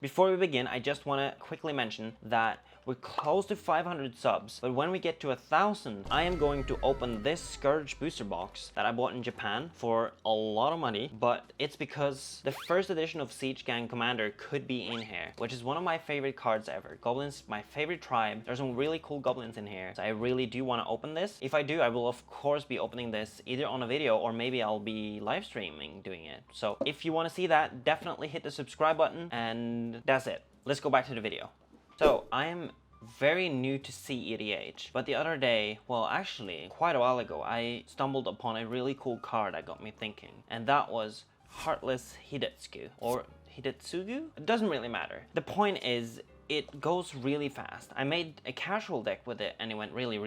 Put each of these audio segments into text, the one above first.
Before we begin, I just want to quickly mention that we're close to 500 subs, but when we get to 1,000, I am going to open this Scourge booster box that I bought in Japan for a lot of money, but it's because the first edition of Siege Gang Commander could be in here, which is one of my favorite cards ever. Goblins, my favorite tribe. There's some really cool goblins in here, so I really do want to open this. If I do, I will of course be opening this either on a video or maybe I'll be live streaming doing it. So if you want to see that, definitely hit the subscribe button, and that's it. Let's go back to the video. So I am very new to cEDH, but the other day, well actually quite a while ago, I stumbled upon a really cool card that got me thinking, and that was Heartless Hidetsugu, or Hidetsugu? It doesn't really matter. The point is, it goes really fast. I made a casual deck with it and it went really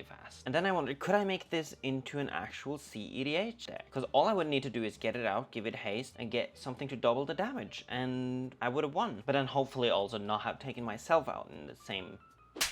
fast. And then I wondered, could I make this into an actual cEDH deck? Because all I would need to do is get it out, give it haste, and get something to double the damage, and I would have won. But then hopefully also not have taken myself out in the same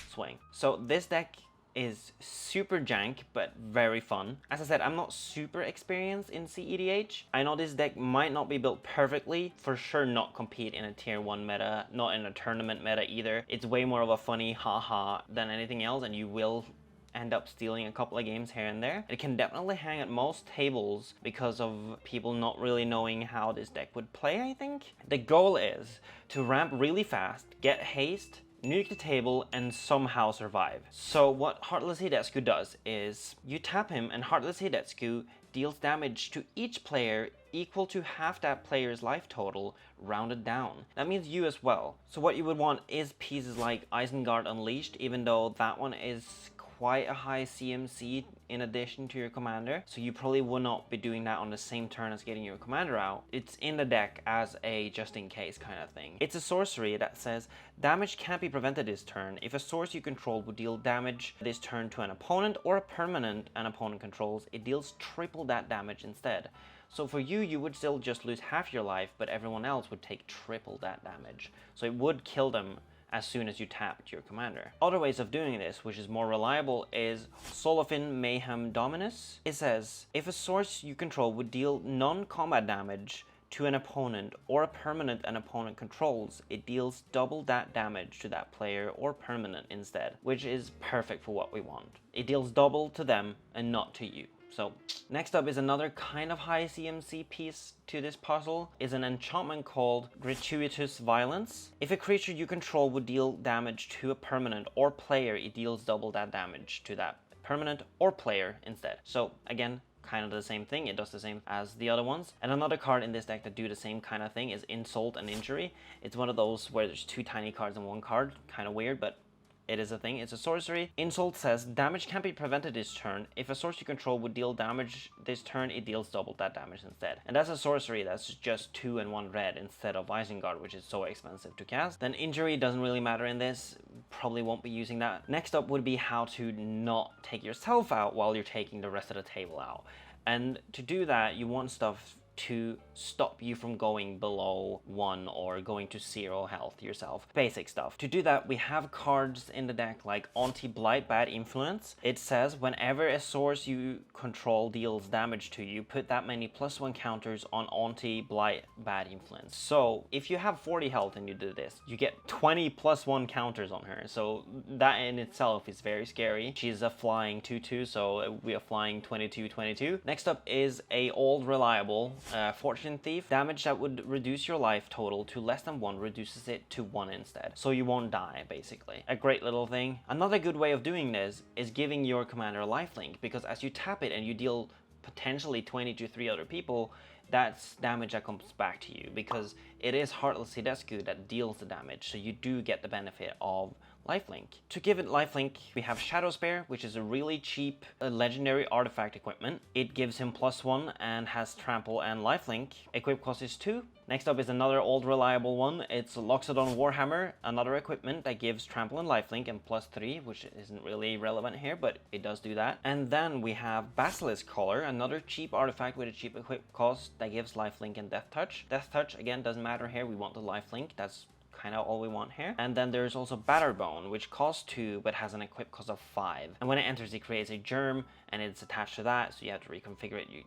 swing. So this deck is super jank, but very fun. As I said, I'm not super experienced in cEDH. I know this deck might not be built perfectly, for sure not compete in a tier 1 meta, not in a tournament meta either. It's way more of a funny haha than anything else, and you will end up stealing a couple of games here and there. It can definitely hang at most tables because of people not really knowing how this deck would play, I think. The goal is to ramp really fast, get haste, nuke the table, and somehow survive. So what Heartless Hidetsugu does is you tap him, and Heartless Hidetsugu deals damage to each player equal to half that player's life total, rounded down. That means you as well. So what you would want is pieces like Isengard Unleashed, even though that one is quite a high CMC in addition to your commander, so you probably will not be doing that on the same turn as getting your commander out. It's in the deck as a just in case kind of thing. It's a sorcery that says damage can't be prevented this turn. If a source you control would deal damage this turn to an opponent or a permanent an opponent controls, it deals triple that damage instead. So for you, you would still just lose half your life, but everyone else would take triple that damage. So it would kill them as soon as you tapped your commander. Other ways of doing this, which is more reliable, is Solofin Mayhem Dominus. It says, if a source you control would deal non-combat damage to an opponent or a permanent an opponent controls, it deals double that damage to that player or permanent instead, which is perfect for what we want. It deals double to them and not to you. So next up is another kind of high CMC piece to this puzzle, is an enchantment called Gratuitous Violence. If a creature you control would deal damage to a permanent or player, it deals double that damage to that permanent or player instead. So again, kind of the same thing. It does the same as the other ones. And another card in this deck that do the same kind of thing is Insult and Injury. It's one of those where there's two tiny cards in one card. Kind of weird, but it is a thing. It's a sorcery. Insult says damage can't be prevented this turn. If a source you control would deal damage this turn, it deals double that damage instead. And that's a sorcery that's just 2 and 1 red instead of Isengard, which is so expensive to cast. Then injury doesn't really matter in this. Probably won't be using that. Next up would be how to not take yourself out while you're taking the rest of the table out. And to do that, you want stuff to stop you from going below 1 or going to 0 health yourself. Basic stuff. To do that, we have cards in the deck like Anti-Blight Bad Influence. It says whenever a source you control deals damage to you, put that many +1 counters on Anti-Blight Bad Influence. So if you have 40 health and you do this, you get 20 +1 counters on her. So that in itself is very scary. She's a flying 2/2, so we are flying 22/22. Next up is a old reliable Fortune Thief. Damage that would reduce your life total to less than 1 reduces it to 1 instead. So you won't die, basically. A great little thing. Another good way of doing this is giving your commander a lifelink, because as you tap it and you deal potentially 20 to 3 other people, that's damage that comes back to you, because it is Heartless Hidetsugu that deals the damage, so you do get the benefit of lifelink. To give it lifelink, we have Shadow Spear, which is a really cheap legendary artifact equipment. It gives him +1 and has trample and lifelink. Equip cost is 2. Next up is another old reliable one. It's Loxodon Warhammer, another equipment that gives trample and lifelink and +3, which isn't really relevant here, but it does do that. And then we have Basilisk Collar, another cheap artifact with a cheap equip cost that gives lifelink and death touch. Death touch, again, doesn't matter here. We want the lifelink. That's kind of all we want here. And then there's also Batterbone, which costs 2 but has an equip cost of 5. And when it enters, it creates a germ and it's attached to that, so you have to reconfigure it.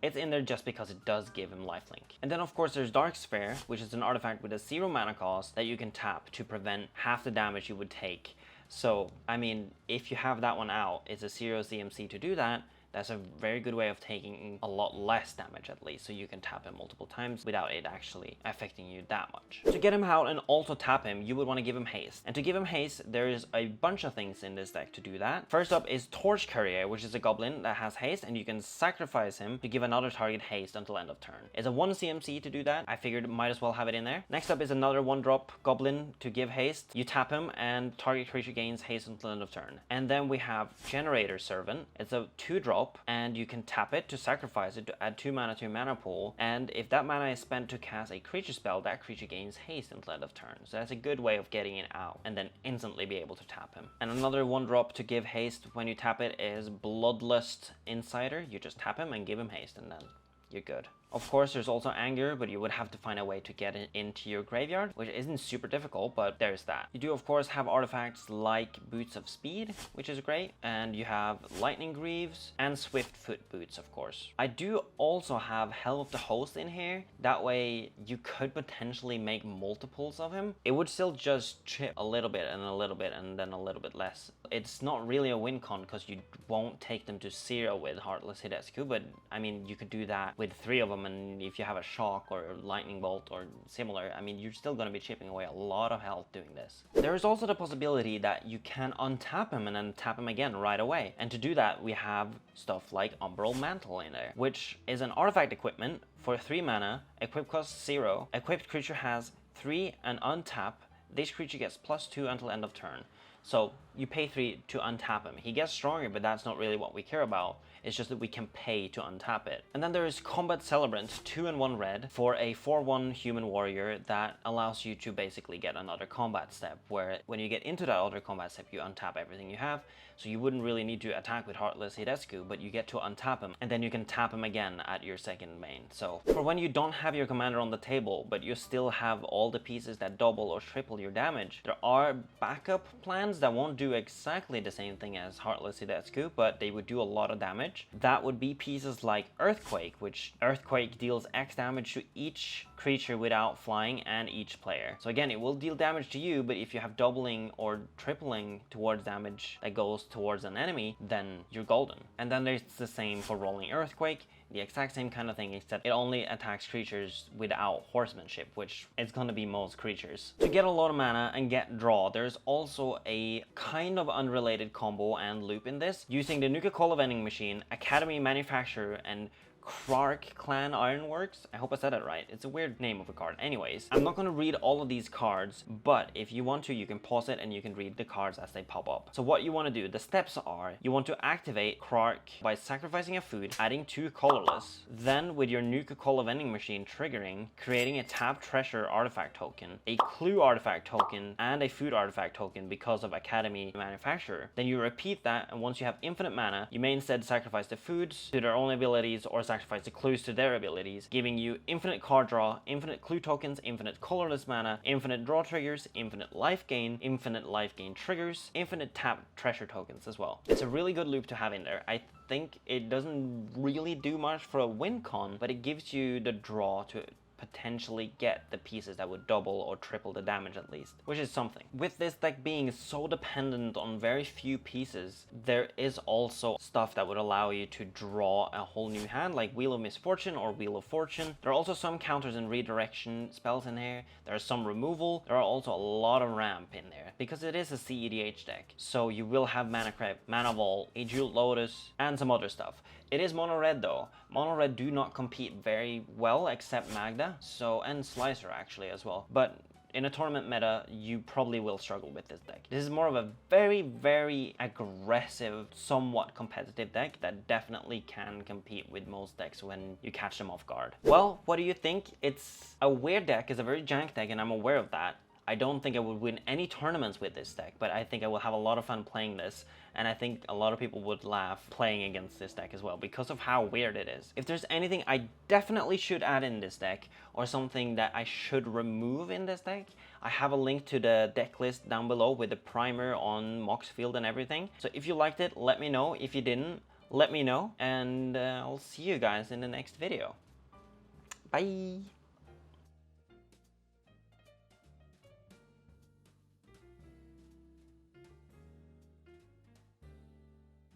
It's in there just because it does give him lifelink. And then of course there's Dark Sphere, which is an artifact with a 0 mana cost that you can tap to prevent half the damage you would take. So, I mean, if you have that one out, it's a 0 CMC to do that. That's a very good way of taking a lot less damage at least, so you can tap him multiple times without it actually affecting you that much. To get him out and also tap him, you would want to give him haste. And to give him haste, there is a bunch of things in this deck to do that. First up is Torch Courier, which is a goblin that has haste, and you can sacrifice him to give another target haste until end of turn. It's a 1 CMC to do that. I figured might as well have it in there. Next up is another 1-drop goblin to give haste. You tap him and target creature gains haste until end of turn. And then we have Generator Servant. It's a 2-drop, and you can tap it to sacrifice it to add 2 mana to your mana pool, and if that mana is spent to cast a creature spell, that creature gains haste until end of turn. So that's a good way of getting it out and then instantly be able to tap him. And another 1-drop to give haste when you tap it is Bloodlust Insider. You just tap him and give him haste, and then you're good. Of course, there's also Anger, but you would have to find a way to get it into your graveyard, which isn't super difficult, but there's that. You do, of course, have artifacts like Boots of Speed, which is great, and you have Lightning Greaves and Swift Foot Boots, of course. I do also have Hell of the Host in here. That way, you could potentially make multiples of him. It would still just chip a little bit and a little bit and then a little bit less. It's not really a win con because you won't take them to 0 with Heartless Hidetsugu, but I mean, you could do that with 3 of them, and if you have a Shock or a Lightning Bolt or similar, I mean, you're still going to be chipping away a lot of health doing this. There is also the possibility that you can untap him and then tap him again right away. And to do that, we have stuff like Umbral Mantle in there, which is an artifact equipment for 3 mana, equip cost 0, equipped creature has 3 and untap. This creature gets +2 until end of turn. So you pay 3 to untap him. He gets stronger, but that's not really what we care about. It's just that we can pay to untap it. And then there is Combat Celebrant, 2 and 1 red, for a 4/1 human warrior that allows you to basically get another combat step, where when you get into that other combat step, you untap everything you have. So you wouldn't really need to attack with Heartless Hidetsugu, but you get to untap him, and then you can tap him again at your second main. So for when you don't have your commander on the table, but you still have all the pieces that double or triple your damage, there are backup plans that won't do exactly the same thing as Heartless Hidetsugu, but they would do a lot of damage. That would be pieces like Earthquake, which Earthquake deals X damage to each creature without flying and each player. So again, it will deal damage to you, but if you have doubling or tripling towards damage that goes towards an enemy, then you're golden. And then there's the same for Rolling Earthquake, the exact same kind of thing, except it only attacks creatures without horsemanship, which is going to be most creatures. To get a lot of mana and get draw, there's also a kind of unrelated combo and loop in this, using the Nuka-Cola vending machine, Academy Manufacturer, and Krark Clan Ironworks. I hope I said that right. It's a weird name of a card. Anyways, I'm not going to read all of these cards, but if you want to, you can pause it and you can read the cards as they pop up. So what you want to do, the steps are, you want to activate Krark by sacrificing a food, adding 2 colorless, then with your Nuka-Cola vending machine triggering, creating a tapped treasure artifact token, a clue artifact token, and a food artifact token because of Academy Manufacturer. Then you repeat that, and once you have infinite mana, you may instead sacrifice the foods to their own abilities or sacrifice the clues to their abilities, giving you infinite card draw, infinite clue tokens, infinite colorless mana, infinite draw triggers, infinite life gain triggers, infinite tap treasure tokens as well. It's a really good loop to have in there. I think it doesn't really do much for a win con, but it gives you the draw to potentially get the pieces that would double or triple the damage at least, which is something. With this deck being so dependent on very few pieces, there is also stuff that would allow you to draw a whole new hand, like Wheel of Misfortune or Wheel of Fortune. There are also some counters and redirection spells in here. There is some removal. There are also a lot of ramp in there, because it is a cEDH deck. So you will have Mana Creep, Mana Vault, a Jeweled Lotus, and some other stuff. It is mono red though. Mono red do not compete very well except Magda, and Slicer actually as well. But in a tournament meta, you probably will struggle with this deck. This is more of a very, very aggressive, somewhat competitive deck that definitely can compete with most decks when you catch them off guard. Well, what do you think? It's a weird deck, it's a very jank deck, and I'm aware of that. I don't think I would win any tournaments with this deck, but I think I will have a lot of fun playing this, and I think a lot of people would laugh playing against this deck as well because of how weird it is. If there's anything I definitely should add in this deck, or something that I should remove in this deck, I have a link to the deck list down below with the primer on Moxfield and everything. So if you liked it, let me know. If you didn't, let me know, and I'll see you guys in the next video. Bye!